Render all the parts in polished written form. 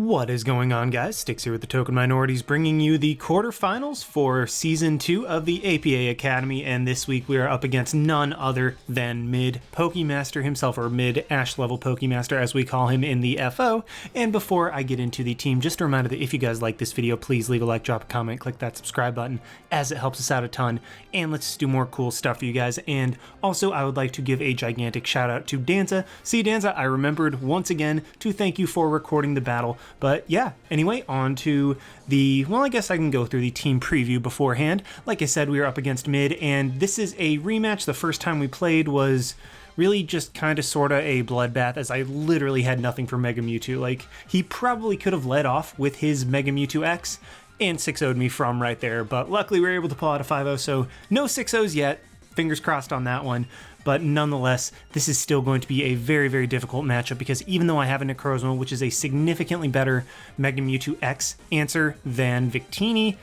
What is going on, guys? Sticks here with the Token Minorities, bringing you the quarterfinals for Season 2 of the APA Academy, and this week we are up against none other than Mid Pokemaster himself, or Mid Ash level Pokemaster as we call him in the FO. And before I get into the team, just a reminder that if you guys like this video, please leave a like, drop a comment, click that subscribe button, as it helps us out a ton, and let's do more cool stuff for you guys. And also, I would like to give a gigantic shout out to Danza. See, Danza, I remembered once again to thank you for recording the battle. But yeah, anyway, on to the, well, I guess I can go through the team preview beforehand. Like I said, we were up against Mid, and this is a rematch. The first time we played was really just kind of sort of a bloodbath, as I literally had nothing for Mega Mewtwo. Like, he probably could have led off with his Mega Mewtwo X and 6-0'd me from right there, but luckily we were able to pull out a 5-0, so no 6-0s yet. Fingers crossed on that one. But nonetheless, this is still going to be a very, very difficult matchup because even though I have a Necrozma, which is a significantly better Mega Mewtwo X answer than Victini,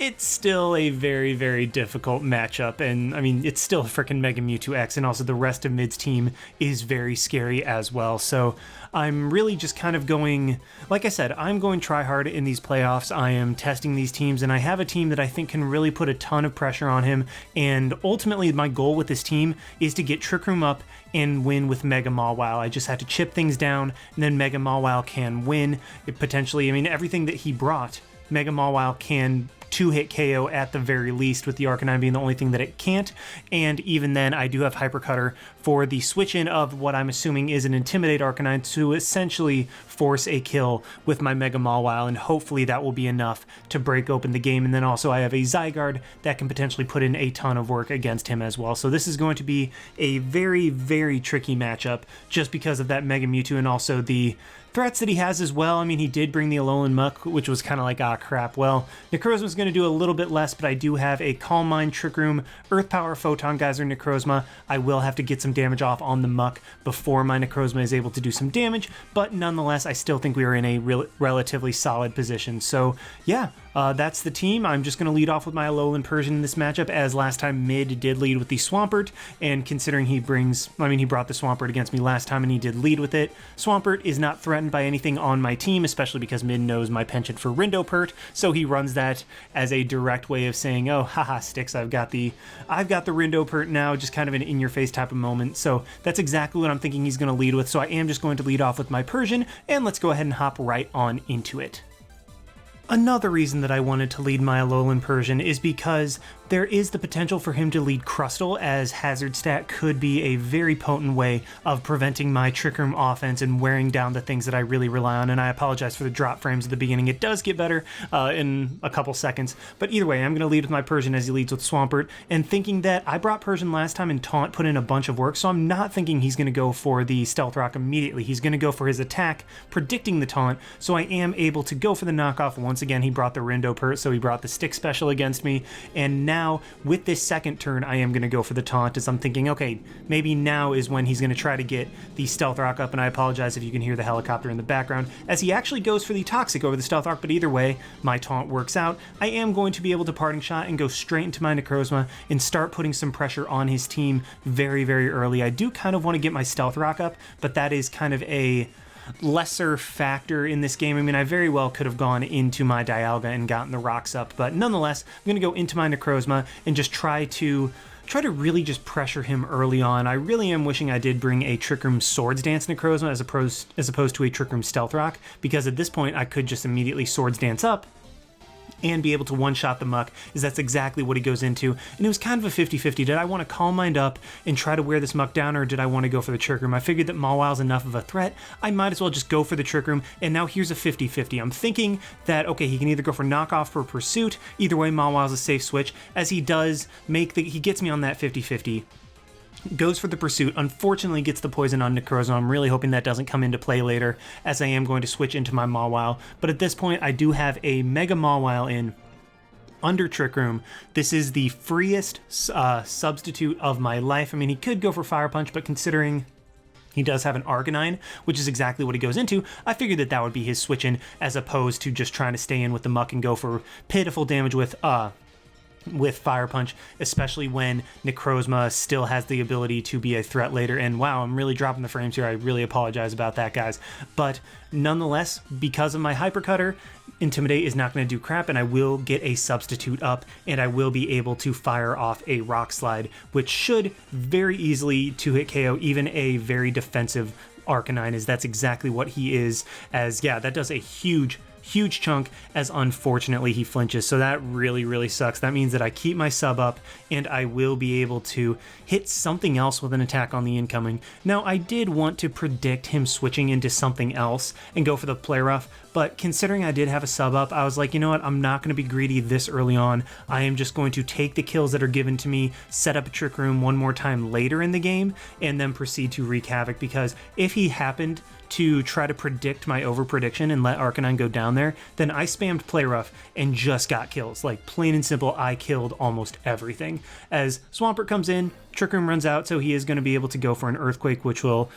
it's still a very, very difficult matchup. And I mean, it's still a freaking Mega Mewtwo X, and also the rest of Mid's team is very scary as well. So I'm really just kind of going, like I said, I'm going try hard in these playoffs. I am testing these teams, and I have a team that I think can really put a ton of pressure on him. And ultimately, my goal with this team is to get Trick Room up and win with Mega Mawile. I just have to chip things down, and then Mega Mawile can win. It potentially, I mean, everything that he brought, Mega Mawile can two-hit KO at the very least, with the Arcanine being the only thing that it can't. And even then, I do have Hyper Cutter for the switch-in of what I'm assuming is an Intimidate Arcanine to essentially force a kill with my Mega Mawile, and hopefully that will be enough to break open the game. And then also I have a Zygarde that can potentially put in a ton of work against him as well. So this is going to be a very, very tricky matchup just because of that Mega Mewtwo and also the threats that he has as well. I mean, he did bring the Alolan Muck, which was kind of like, ah, crap. Well, Necrozma's going to do a little bit less, but I do have a Calm Mind, Trick Room, Earth Power, Photon Geyser, Necrozma. I will have to get some damage off on the Muck before my Necrozma is able to do some damage, but nonetheless, I still think we are in a relatively solid position. So yeah, that's the team. I'm just going to lead off with my Alolan Persian in this matchup, as last time Mid did lead with the Swampert, and considering he brought the Swampert against me last time and he did lead with it, Swampert is not threatened by anything on my team, especially because Mid knows my penchant for Rindopert, so he runs that as a direct way of saying, oh, haha, Sticks, I've got the Rindopert now, just kind of an in-your-face type of moment. So that's exactly what I'm thinking he's going to lead with, so I am just going to lead off with my Persian, and let's go ahead and hop right on into it. Another reason that I wanted to lead my Alolan Persian is because there is the potential for him to lead Crustle, as Hazard Stat could be a very potent way of preventing my Trick Room offense and wearing down the things that I really rely on. And I apologize for the drop frames at the beginning. It does get better in a couple seconds. But either way, I'm going to lead with my Persian as he leads with Swampert, and thinking that I brought Persian last time and Taunt put in a bunch of work, so I'm not thinking he's going to go for the Stealth Rock immediately. He's going to go for his attack, predicting the Taunt, so I am able to go for the knockoff. Once again, he brought the Rindopert, so he brought the Stick Special against me, and now with this second turn, I am going to go for the Taunt, as I'm thinking, okay, maybe now is when he's going to try to get the Stealth Rock up, and I apologize if you can hear the helicopter in the background, as he actually goes for the Toxic over the Stealth Rock, but either way, my Taunt works out. I am going to be able to Parting Shot and go straight into my Necrozma and start putting some pressure on his team very, very early. I do kind of want to get my Stealth Rock up, but that is kind of a lesser factor in this game. I mean, I very well could have gone into my Dialga and gotten the rocks up, but nonetheless, I'm going to go into my Necrozma and just try to really just pressure him early on. I really am wishing I did bring a Trick Room Swords Dance Necrozma as opposed to a Trick Room Stealth Rock, because at this point I could just immediately Swords Dance up and be able to one-shot the Muck, as that's exactly what he goes into. And it was kind of a 50-50. Did I want to Calm Mind up and try to wear this Muck down, or did I want to go for the Trick Room? I figured that Mawile's enough of a threat, I might as well just go for the Trick Room, and now here's a 50-50. I'm thinking that, okay, he can either go for Knockoff or Pursuit. Either way, Mawile's a safe switch, as he does he gets me on that 50-50. Goes for the Pursuit, unfortunately gets the poison on Necrozma. I'm really hoping that doesn't come into play later, as I am going to switch into my Mawile. But at this point, I do have a Mega Mawile in under Trick Room. This is the freest substitute of my life. I mean, he could go for Fire Punch, but considering he does have an Arcanine, which is exactly what he goes into, I figured that that would be his switch in, as opposed to just trying to stay in with the Muck and go for pitiful damage with with Fire Punch, especially when Necrozma still has the ability to be a threat later. And wow, I'm really dropping the frames here. I really apologize about that, guys. But nonetheless, because of my Hypercutter, Intimidate is not going to do crap, and I will get a substitute up, and I will be able to fire off a Rock Slide, which should very easily two-hit KO even a very defensive Arcanine, as that's exactly what he is. As yeah, that does a huge chunk, as unfortunately he flinches, so that really sucks. That means that I keep my sub up and I will be able to hit something else with an attack on the incoming. Now, I did want to predict him switching into something else and go for the Play Rough, but considering I did have a sub up, I was like, you know what, I'm not going to be greedy this early on. I am just going to take the kills that are given to me, set up a Trick Room one more time later in the game, and then proceed to wreak havoc, because if he happened to try to predict my over prediction and let Arcanine go down there, then I spammed Play Rough and just got kills. Like, plain and simple, I killed almost everything. As Swampert comes in, Trick Room runs out, so he is going to be able to go for an Earthquake, which will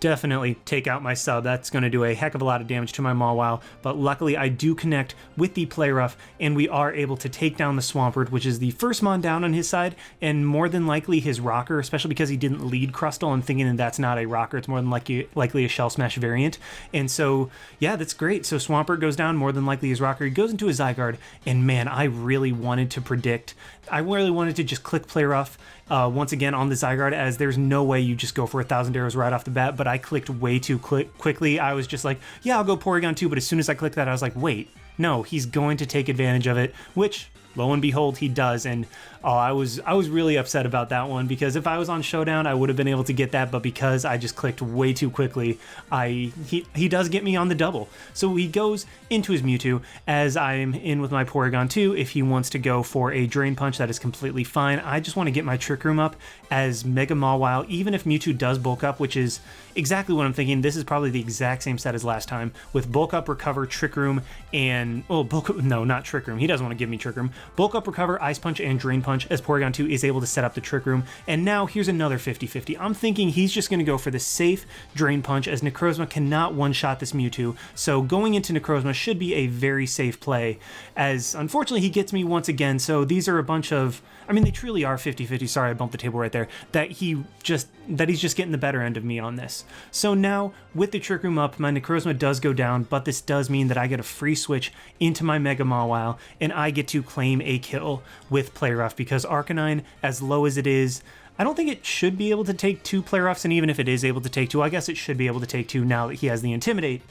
definitely take out my sub. That's going to do a heck of a lot of damage to my Mawile, but luckily I do connect with the Play Rough, and we are able to take down the Swampert, which is the first Mon down on his side, and more than likely his Rocker, especially because he didn't lead Crustle. I'm thinking that that's not a Rocker, it's more than likely a Shell Smash variant, and so yeah, that's great. So Swampert goes down, more than likely his Rocker. He goes into a Zygarde, and man, I really wanted to just click Play Rough once again on the Zygarde, as there's no way you just go for 1,000 arrows right off the bat, but I clicked way too quickly. I was just like, yeah, I'll go Porygon 2, but as soon as I clicked that, I was like, wait, no, he's going to take advantage of it, which lo and behold, he does. And I was really upset about that one, because if I was on Showdown, I would have been able to get that, but because I just clicked way too quickly, he does get me on the double. So he goes into his Mewtwo, as I'm in with my Porygon 2. If he wants to go for a Drain Punch, that is completely fine. I just want to get my Trick Room up as Mega Mawile, even if Mewtwo does bulk up, which is exactly what I'm thinking. This is probably the exact same set as last time, with Bulk Up, Recover, Trick Room, and not Trick Room. He doesn't want to give me Trick Room. Bulk Up, Recover, Ice Punch, and Drain Punch, as Porygon 2 is able to set up the Trick Room. And now here's another 50-50. I'm thinking he's just going to go for the safe Drain Punch, as Necrozma cannot one-shot this Mewtwo. So going into Necrozma should be a very safe play, as unfortunately he gets me once again. So these are a bunch of, I mean, they truly are 50-50. Sorry, I bumped the table right there. That he's just getting the better end of me on this. So now, with the Trick Room up, my Necrozma does go down, but this does mean that I get a free switch into my Mega Mawile, and I get to claim a kill with Play Rough, because Arcanine, as low as it is, I don't think it should be able to take 2 Play Roughs, and even if it is able to take 2, I guess it should be able to take 2 now that he has the Intimidate.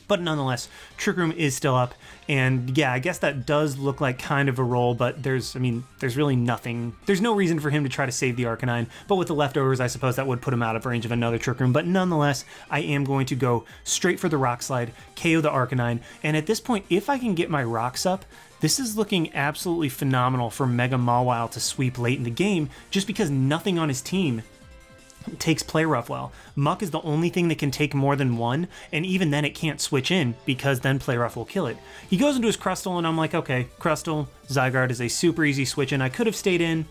But nonetheless, Trick Room is still up, and yeah, I guess that does look like kind of a roll, but there's really nothing. There's no reason for him to try to save the Arcanine, but with the leftovers, I suppose that would put him out of range of another Trick Room. But nonetheless, I am going to go straight for the Rock Slide, KO the Arcanine, and at this point, if I can get my Rocks up, this is looking absolutely phenomenal for Mega Mawile to sweep late in the game, just because nothing on his team takes Play Rough well. Muck is the only thing that can take more than 1, and even then it can't switch in, because then Play Rough will kill it. He goes into his Crustle, and I'm like, okay, Crustle, Zygarde is a super easy switch in. I could have stayed in,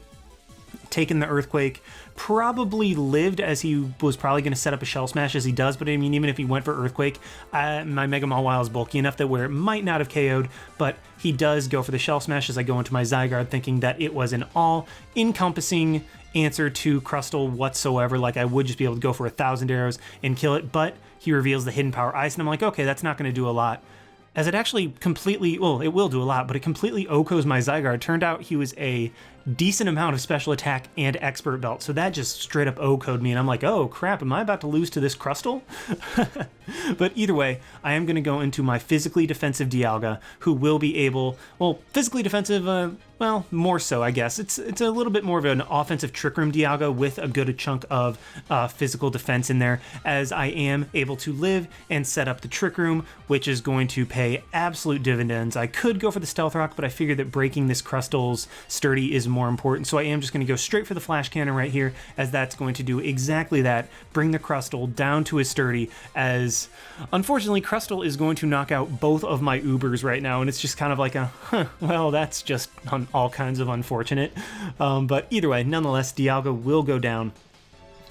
taken the Earthquake, probably lived, as he was probably going to set up a Shell Smash, as he does, but I mean, even if he went for Earthquake, my Mega Mawile is bulky enough that where it might not have KO'd, but he does go for the Shell Smash as I go into my Zygarde, thinking that it was an all-encompassing answer to Crustle whatsoever, like I would just be able to go for 1,000 arrows and kill it, but he reveals the Hidden Power Ice, and I'm like, okay, that's not going to do a lot. As it actually completely, well, it will do a lot, but it completely OHKOs my Zygarde. Turned out he was a decent amount of special attack and expert belt, so that just straight up OHKO'd me, and I'm like, oh crap, am I about to lose to this Crustle? But either way, I am going to go into my physically defensive Dialga, who will be able, well, physically defensive, well, more so, I guess. It's a little bit more of an offensive Trick Room Dialga with a good chunk of physical defense in there, as I am able to live and set up the Trick Room, which is going to pay absolute dividends. I could go for the Stealth Rock, but I figured that breaking this Crustle's sturdy is more important, so I am just going to go straight for the Flash Cannon right here, as that's going to do exactly that, bring the Crustle down to his sturdy, as unfortunately Crustle is going to knock out both of my Ubers right now, and it's just kind of like a, well, that's just all kinds of unfortunate. But either way, nonetheless, Dialga will go down.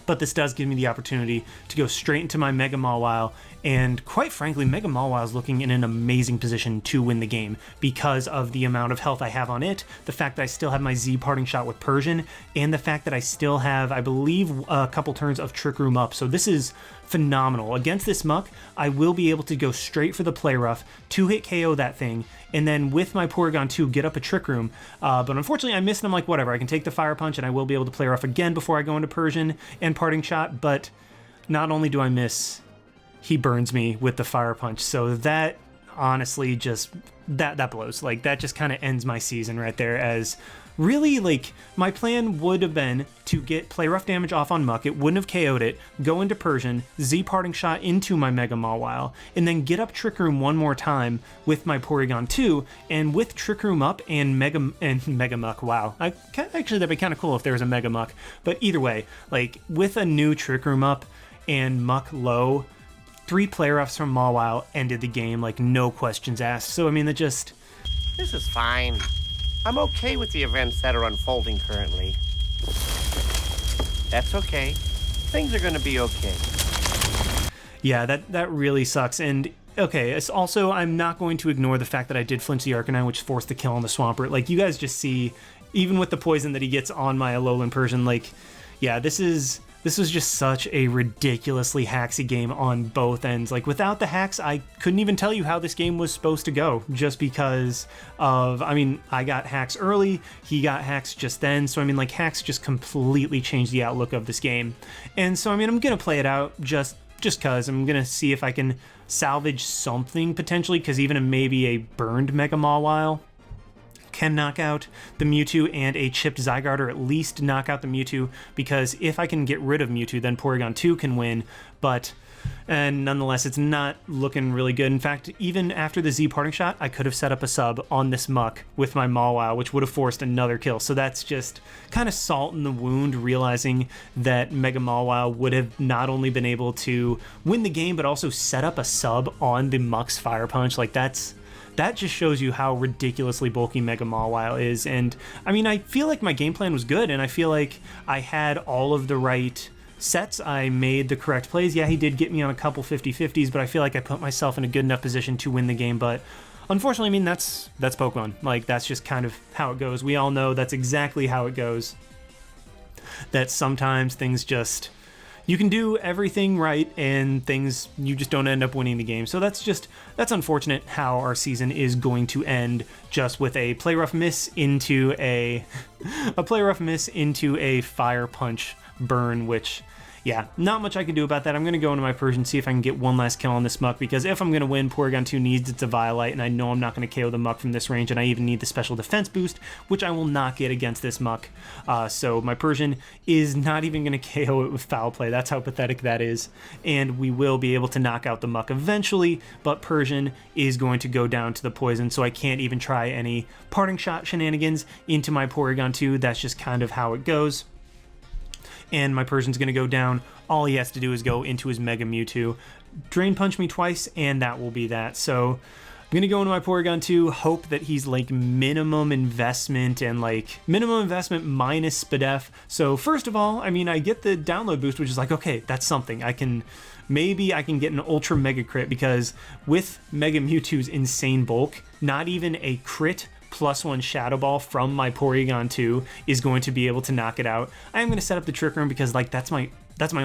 But this does give me the opportunity to go straight into my Mega Mawile and quite frankly, Mega Mawile is looking in an amazing position to win the game because of the amount of health I have on it, the fact that I still have my Z parting shot with Persian, and the fact that I still have, I believe, a couple turns of Trick Room up. So this is phenomenal. Against this Muck, I will be able to go straight for the Play Rough, 2-hit KO that thing, and then with my Porygon 2 get up a Trick Room. But unfortunately I missed, and I'm like, whatever, I can take the Fire Punch and I will be able to Play Rough again before I go into Persian and Parting Shot, but not only do I miss, he burns me with the Fire Punch. So that honestly just, that blows. Like, that just kind of ends my season right there, as really, like, my plan would have been to get Play Rough damage off on Muck, it wouldn't have KO'd it, go into Persian, Z Parting Shot into my Mega Mawile, and then get up Trick Room one more time with my Porygon 2, and with Trick Room up and Mega Muck, wow. Actually, that'd be kind of cool if there was a Mega Muck, but either way, like, with a new Trick Room up and Muck low, 3 Play Roughs from Mawile ended the game, like, no questions asked. So, I mean, that just... This is fine. I'm okay with the events that are unfolding currently. That's okay. Things are gonna be okay. Yeah, that really sucks. And, okay, it's also, I'm not going to ignore the fact that I did flinch the Arcanine, which forced the kill on the Swampert. Like, you guys just see, even with the poison that he gets on my Alolan Persian, like, yeah, this was just such a ridiculously hacksy game on both ends. Like, without the hacks, I couldn't even tell you how this game was supposed to go, just because of, I mean, I got hacks early, he got hacks just then, so I mean, like, hacks just completely changed the outlook of this game. And so, I mean, I'm gonna play it out just cause. I'm gonna see if I can salvage something, potentially, because even maybe a burned Mega Mawile can knock out the Mewtwo, and a chipped Zygarde, or at least knock out the Mewtwo, because if I can get rid of Mewtwo, then Porygon 2 can win, and nonetheless, it's not looking really good. In fact, even after the Z Parting Shot, I could have set up a sub on this Muck with my Mawile, which would have forced another kill. So that's just kind of salt in the wound, realizing that Mega Mawile would have not only been able to win the game, but also set up a sub on the Muck's Fire Punch. Like, that just shows you how ridiculously bulky Mega Mawile is. And I mean, I feel like my game plan was good, and I feel like I had all of the right sets. I made the correct plays. Yeah, he did get me on a couple 50-50s, but I feel like I put myself in a good enough position to win the game. But unfortunately, I mean, that's Pokemon. Like, that's just kind of how it goes. We all know that's exactly how it goes. That sometimes things just... You can do everything right, and things, you just don't end up winning the game. So that's unfortunate how our season is going to end, just with a Play Rough miss into a Play Rough miss into a Fire Punch burn, which, yeah, not much I can do about that. I'm going to go into my Persian, see if I can get one last kill on this Muck, because if I'm going to win, Porygon 2 needs its Eviolite, and I know I'm not going to KO the Muck from this range, and I even need the special defense boost, which I will not get against this Muck. So my Persian is not even going to KO it with Foul Play. That's how pathetic that is. And we will be able to knock out the Muck eventually, but Persian is going to go down to the poison, so I can't even try any Parting Shot shenanigans into my Porygon 2. That's just kind of how it goes. And my Persian's going to go down. All he has to do is go into his Mega Mewtwo, Drain Punch me twice, and that will be that. So I'm going to go into my Porygon 2, hope that he's like minimum investment, and like minimum investment minus Spadef. So first of all, I mean, I get the download boost, which is like, okay, that's something. Maybe I can get an Ultra Mega Crit, because with Mega Mewtwo's insane bulk, not even a crit +1 Shadow Ball from my Porygon 2 is going to be able to knock it out. I am going to set up the Trick Room, because like that's my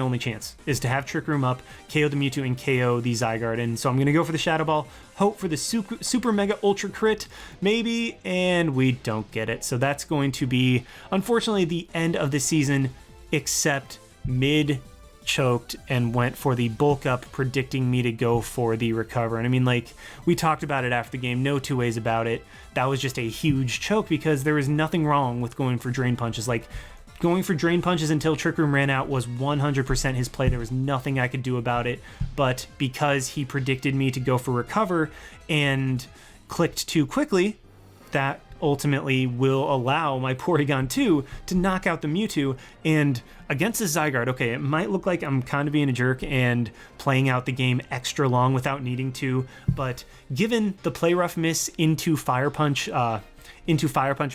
only chance, is to have Trick Room up, KO the Mewtwo, and KO the Zygarde. And so I'm going to go for the Shadow Ball, hope for the super Mega Ultra Crit, maybe, and we don't get it. So that's going to be, unfortunately, the end of the season, except mid choked and went for the bulk up, predicting me to go for the recover. And I mean, like, we talked about it after the game, no two ways about it. That was just a huge choke, because there was nothing wrong with going for Drain Punches. Like, going for Drain Punches until Trick Room ran out was 100% his play. There was nothing I could do about it. But because he predicted me to go for recover and clicked too quickly, that ultimately will allow my Porygon 2 to knock out the Mewtwo. And against the Zygarde, okay, it might look like I'm kind of being a jerk and playing out the game extra long without needing to, but given the Play Rough miss into Fire Punch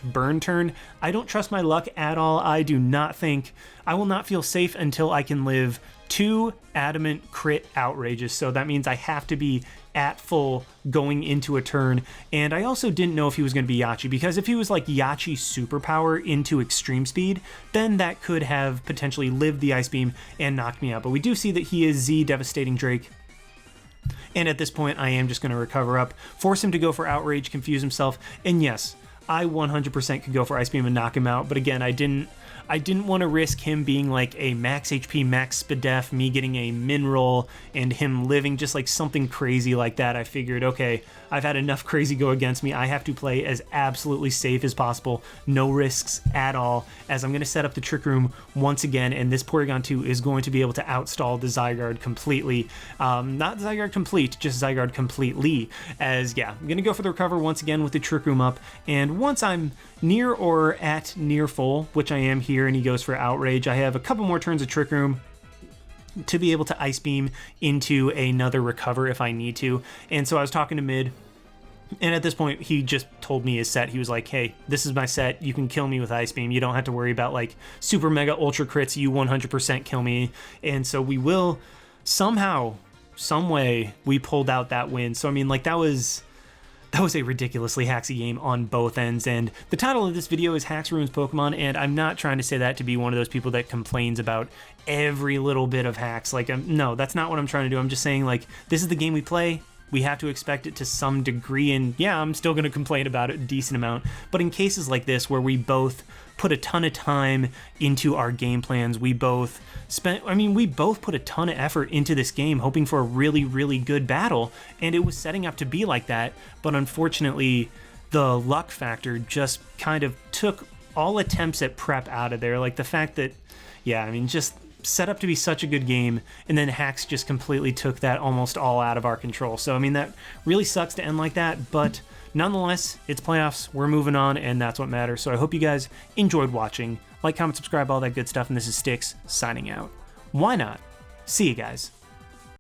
burn turn, I don't trust my luck at all. I will not feel safe until I can live 2 adamant crit outrages, so that means I have to be at full going into a turn. And I also didn't know if he was going to be Yachi, because if he was like Yachi superpower into extreme speed, then that could have potentially lived the Ice Beam and knocked me out. But we do see that he is Z Devastating Drake. And at this point, I am just going to recover up, force him to go for Outrage, confuse himself, and yes, I 100% could go for Ice Beam and knock him out, but again, I didn't want to risk him being like a max HP, max Spadef, me getting a min roll, and him living just like something crazy like that. I figured, okay, I've had enough crazy go against me. I have to play as absolutely safe as possible, no risks at all, as I'm going to set up the Trick Room once again, and this Porygon 2 is going to be able to outstall the Zygarde completely. Not Zygarde complete, just Zygarde completely, as yeah, I'm going to go for the recover once again with the Trick Room up, and once I'm near or at near full, which I am here, and he goes for Outrage, I have a couple more turns of Trick Room to be able to Ice Beam into another recover if I need to. And so I was talking to Mid, and at this point he just told me his set. He was like, hey, this is my set, you can kill me with Ice Beam, you don't have to worry about like super mega ultra crits, you 100% kill me. And so we will somehow, some way, we pulled out that win. So I mean, like, that was a ridiculously hacksy game on both ends, and the title of this video is Hacks Ruins Pokemon, and I'm not trying to say that to be one of those people that complains about every little bit of hacks. Like, no, that's not what I'm trying to do. I'm just saying, like, this is the game we play. We have to expect it to some degree, and yeah, I'm still going to complain about it a decent amount, but in cases like this where we both put a ton of time into our game plans, we both put a ton of effort into this game hoping for a really, really good battle, and it was setting up to be like that, but unfortunately the luck factor just kind of took all attempts at prep out of there. Like, the fact that, yeah, I mean, just set up to be such a good game, and then hacks just completely took that almost all out of our control. So I mean, that really sucks to end like that, but nonetheless, it's playoffs, we're moving on, and that's what matters. So I hope you guys enjoyed watching. Like, comment, subscribe, all that good stuff, and this is Styx signing out. Why not? See you guys.